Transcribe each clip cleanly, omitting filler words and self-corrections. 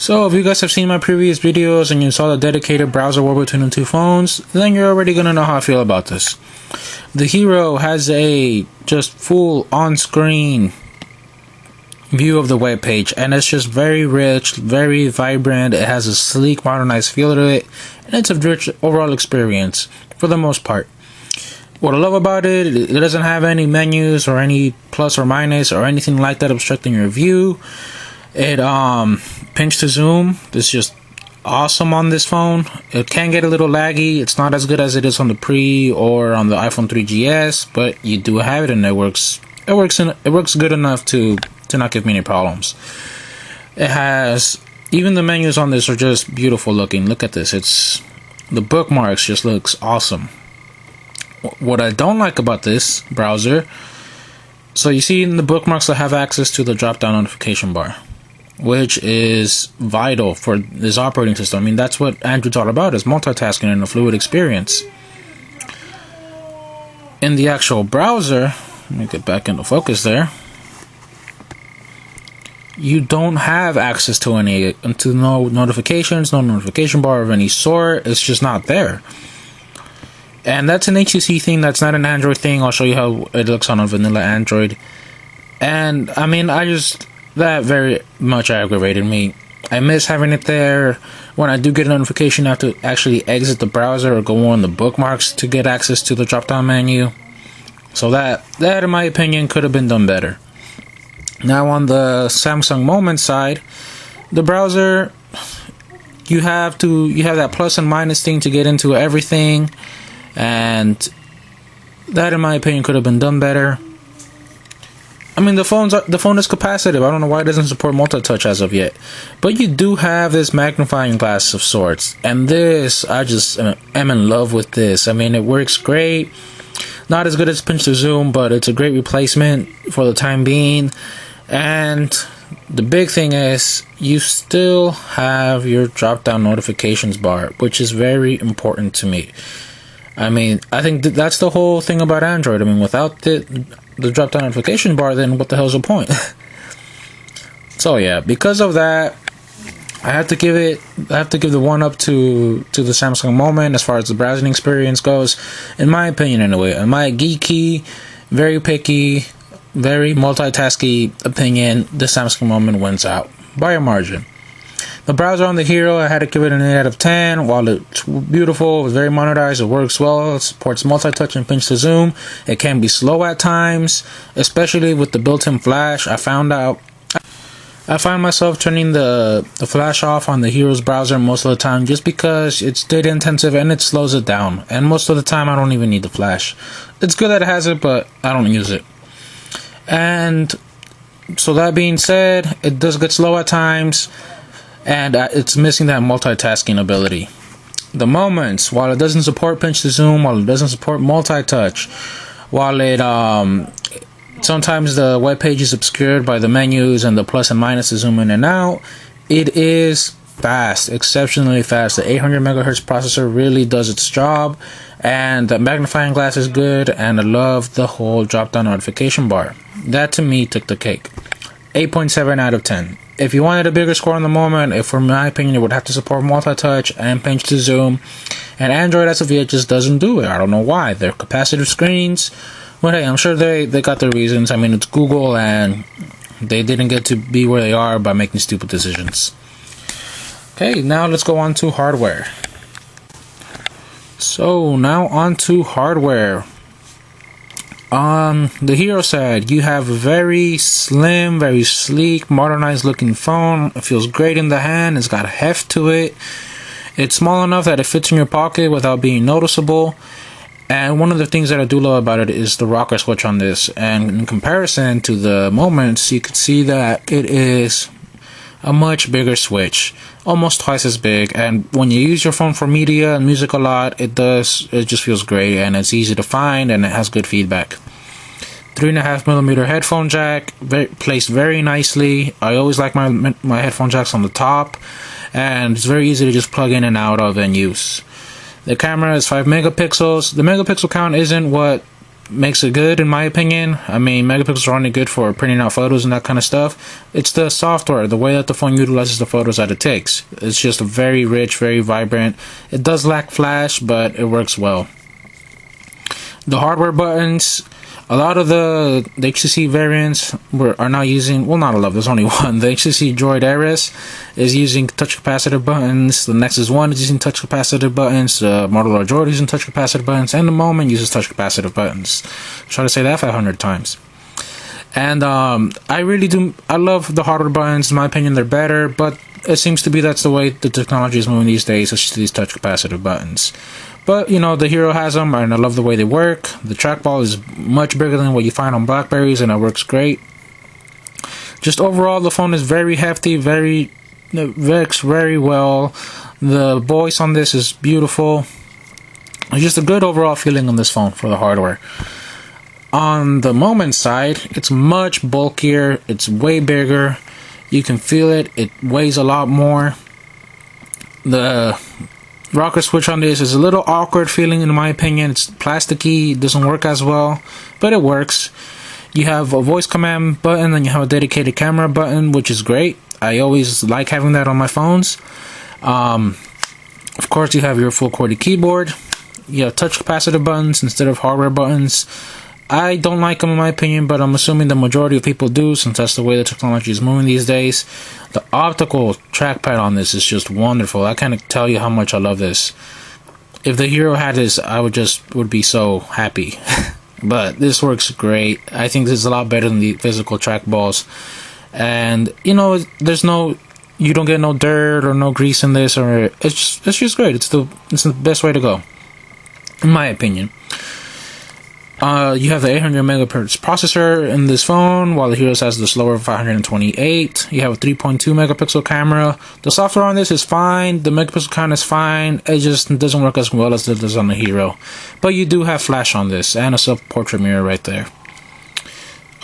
So if you guys have seen my previous videos and you saw the dedicated browser war between the two phones, then you're already gonna know how I feel about this. The Hero has a just full on-screen view of the web page, and it's just very rich, very vibrant. It has a sleek, modernized feel to it, and it's a rich overall experience for the most part. What I love about it, it doesn't have any menus or any plus or minus or anything like that obstructing your view. It pinch to zoom. It's just awesome on this phone. It can get a little laggy. It's not as good as it is on the Pre or on the iPhone 3GS, but you do have it, and it works. It works good enough to not give me any problems. It has, even the menus on this are just beautiful looking. Look at this. It's the bookmarks just looks awesome. What I don't like about this browser, so you see in the bookmarks I have access to the drop down notification bar, which is vital for this operating system. I mean, that's what Android's all about, is multitasking and a fluid experience. In the actual browser, let me get back into focus there, you don't have access to no notifications, no notification bar of any sort. It's just not there. And that's an HTC thing, that's not an Android thing. I'll show you how it looks on a vanilla Android. And I mean, that very much aggravated me. I miss having it there. When I do get a notification, I have to actually exit the browser or go on the bookmarks to get access to the drop down menu. So that in my opinion could have been done better. Now on the Samsung Moment side, the browser, you have that plus and minus thing to get into everything, and that in my opinion could have been done better. I mean, the phone is capacitive. I don't know why it doesn't support multi-touch as of yet, but you do have this magnifying glass of sorts, and this, I just am in love with this. I mean, it works great. Not as good as pinch to zoom, but it's a great replacement for the time being. And the big thing is, you still have your drop-down notifications bar, which is very important to me. I mean, I think that's the whole thing about Android. I mean, without the drop-down notification bar, then what the hell's the point? So yeah, because of that, I have to give the one up to the Samsung Moment as far as the browsing experience goes. In my opinion, anyway. In my geeky, very picky, very multitasky opinion, the Samsung Moment wins out by a margin. The browser on the Hero, I had to give it an 8 out of 10. While it's beautiful, it's very modernized, it works well, it supports multi-touch and pinch to zoom. It can be slow at times, especially with the built-in flash. I find myself turning the flash off on the Hero's browser most of the time, just because it's data intensive and it slows it down. And most of the time I don't even need the flash. It's good that it has it, but I don't use it. And so that being said, it does get slow at times, and it's missing that multitasking ability. The Moments, while it doesn't support pinch to zoom, while it doesn't support multi-touch, while it sometimes the web page is obscured by the menus and the plus and minus to zoom in and out, it is fast, exceptionally fast. The 800 megahertz processor really does its job, and the magnifying glass is good, and I love the whole drop-down notification bar. That to me took the cake. 8.7 out of 10. If you wanted a bigger score on the Moment, for my opinion, it would have to support multi-touch and pinch to zoom, and Android as of yet just doesn't do it. I don't know why. They're capacitive screens, but hey, I'm sure they got their reasons. I mean, it's Google, and they didn't get to be where they are by making stupid decisions. Okay, now let's go on to hardware. So now on to hardware. On the Hero side, you have a very slim, very sleek, modernized looking phone. It feels great in the hand. It's got heft to it. It's small enough that it fits in your pocket without being noticeable. And one of the things that I do love about it is the rocker switch on this. And in comparison to the Moments, you can see that it is a much bigger switch, almost twice as big. And when you use your phone for media and music a lot, it just feels great, and it's easy to find, and it has good feedback. 3.5mm headphone jack, placed very nicely. I always like my headphone jacks on the top, and it's very easy to just plug in and out of and use. The camera is 5 megapixels. The megapixel count isn't what makes it good in my opinion. I mean, megapixels are only good for printing out photos and that kind of stuff. It's the software, the way that the phone utilizes the photos that it takes. It's just very rich, very vibrant. It does lack flash, but it works well. The hardware buttons, a lot of the HTC variants are now using, well, not a lot, there's only one. The HTC Droid Ares is using touch capacitive buttons. The Nexus 1 is using touch capacitive buttons. The Motorola Droid is using touch capacitive buttons. And the Moment uses touch capacitive buttons. Try to say that 500 times. And I love the hardware buttons. In my opinion, they're better, but it seems to be that's the way the technology is moving these days, is these touch capacitive buttons. But, you know, the Hero has them, and I love the way they work. The trackball is much bigger than what you find on Blackberries, and it works great. Just overall, the phone is very hefty, it works very well. The voice on this is beautiful. It's just a good overall feeling on this phone for the hardware. On the Moment side, it's much bulkier, it's way bigger. You can feel it, it weighs a lot more. The rocker switch on this is a little awkward feeling in my opinion. It's plasticky, it doesn't work as well, but it works. You have a voice command button and you have a dedicated camera button, which is great. I always like having that on my phones. Of course, you have your full QWERTY keyboard. You have touch capacitive buttons instead of hardware buttons. I don't like them in my opinion, but I'm assuming the majority of people do, since that's the way the technology is moving these days. The optical trackpad on this is just wonderful. I can't tell you how much I love this. If the Hero had this, I would be so happy. But this works great. I think this is a lot better than the physical trackballs. And you know, you don't get no dirt or no grease in this, or it's just great. It's the best way to go, in my opinion. You have the 800 megahertz processor in this phone, while the Hero has the slower 528. You have a 3.2 megapixel camera. The software on this is fine. The megapixel count is fine. It just doesn't work as well as it does on the Hero. But you do have flash on this, and a self-portrait mirror right there.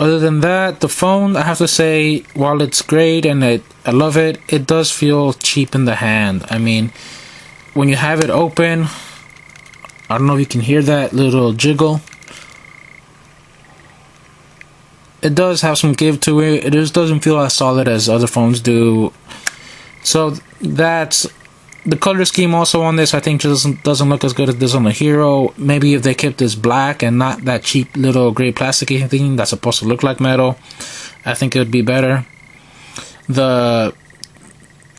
Other than that, the phone, I have to say, while it's great and I love it, it does feel cheap in the hand. I mean, when you have it open, I don't know if you can hear that little jiggle. It does have some give to it. It just doesn't feel as solid as other phones do. So that's the color scheme also on this. I think just doesn't look as good as this on the Hero. Maybe if they kept this black and not that cheap little gray plasticky thing that's supposed to look like metal, I think it would be better. The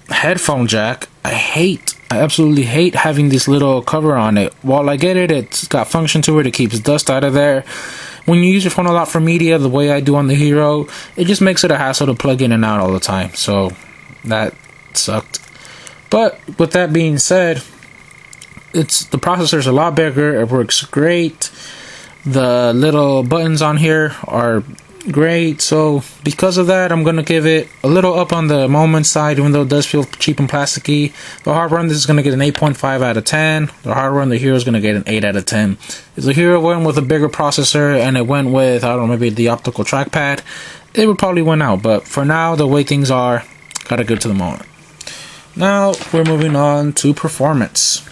headphone jack, I absolutely hate having this little cover on it. While I get it, it's got function to it. It keeps dust out of there. When you use your phone a lot for media, the way I do on the Hero, it just makes it a hassle to plug in and out all the time. So that sucked. But with that being said, the processor's a lot bigger. It works great. The little buttons on here are great. So because of that, I'm gonna give it a little up on the Moment side, even though it does feel cheap and plasticky. The hardware on this is gonna get an 8.5 out of 10. The hardware on the Hero is gonna get an 8 out of 10. If the Hero went with a bigger processor and it went with, I don't know, maybe the optical trackpad, it would probably win out. But for now, the way things are, gotta go to the Moment. Now we're moving on to performance.